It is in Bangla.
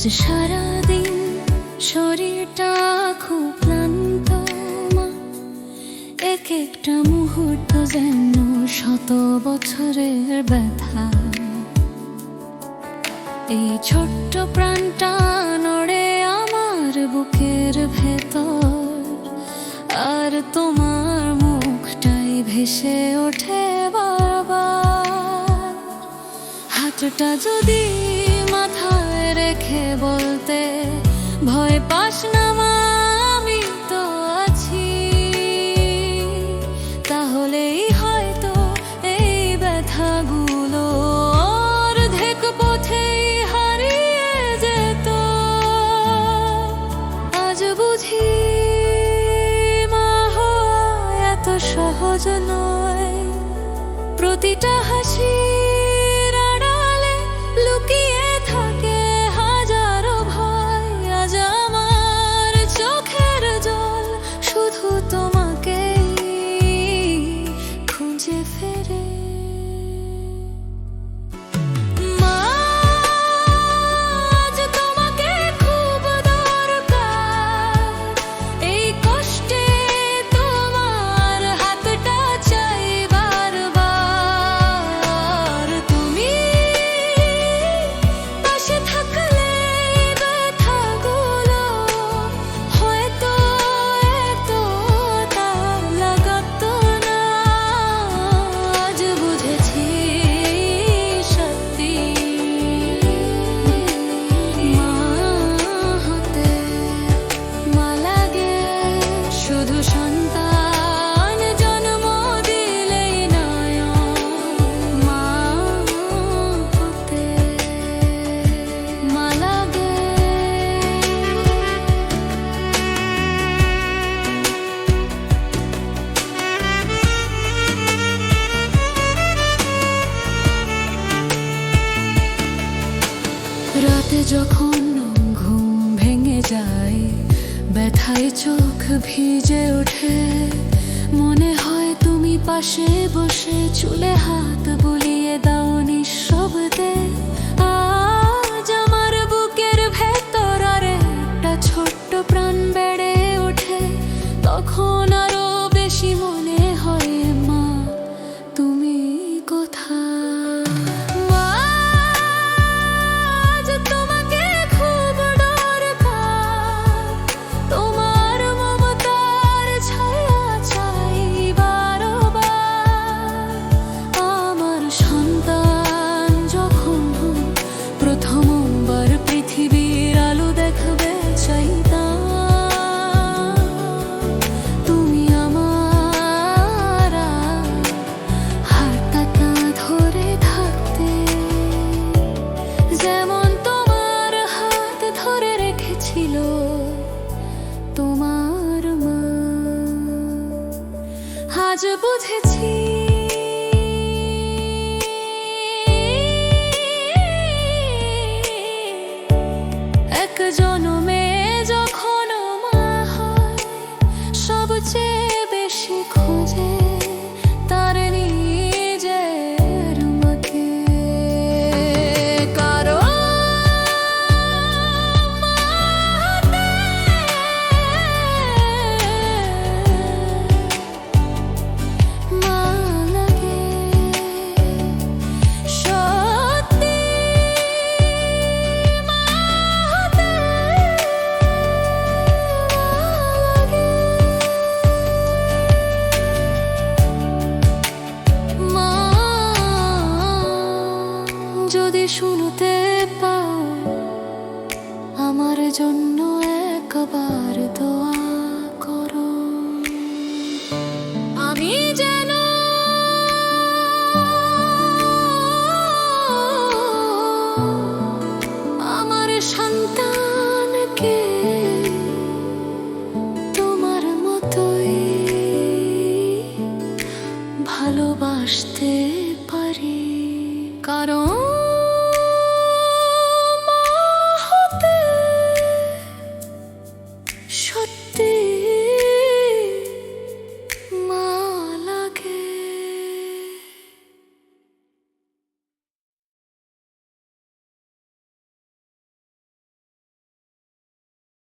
আজ সারাদিন শরীরটা খুব ক্লান্ত মা, এক একটা মুহূর্ত যেন শত বছরের ব্যথা। এই ছোট্ট প্রাণটা নড়ে আমার বুকের ভেতর, আর তোমার মুখটাই ভেসে ওঠে বারবার। হাতটা যদি মাথায় রেখে বলতে, ভয় পাস না মা, আমি তো আছি, তাহলেই হয়তো এই ব্যথাগুলো অর্ধেক পথেই হারিয়ে যেত। আজ বুঝি মা হওয়া এত সহজ নয়, প্রতিটা হাসি লুকিয়ে থাকে হাজারো ভয়। আজ আমার চোখের জল শুধু তোমাকেই খুঁজে ফেরে। মা, আজ তোমাকে খুব দরকার, এই কষ্টে তোমার হাতটা চাই বারবার। তুমি রাতে যখন ঘুম ভেঙে যায়, ব্যথায় চোখ ভিজে ওঠে, মনে হয় তুমি পাশে বসে চুলে হাত বুলিয়ে দাও নিঃশব্দে। আজ আমার বুকের ভেতর আর একটা ছোট্ট প্রাণ বেড়ে ওঠে, তখন আরো বেশি মনে হয় মা তুমি কোথায়। তোমার মা, আজ বুঝেছি এক জনমে যখন মা হয়, সবচেয়ে বেশি খোঁজে তার নিজের মাকে। যদি শুনতে পাও আমার জন্য একবার দোয়া করো, আমি যেন আমার সন্তানকে তোমার মতোই ভালোবাসতে পারি। কারণ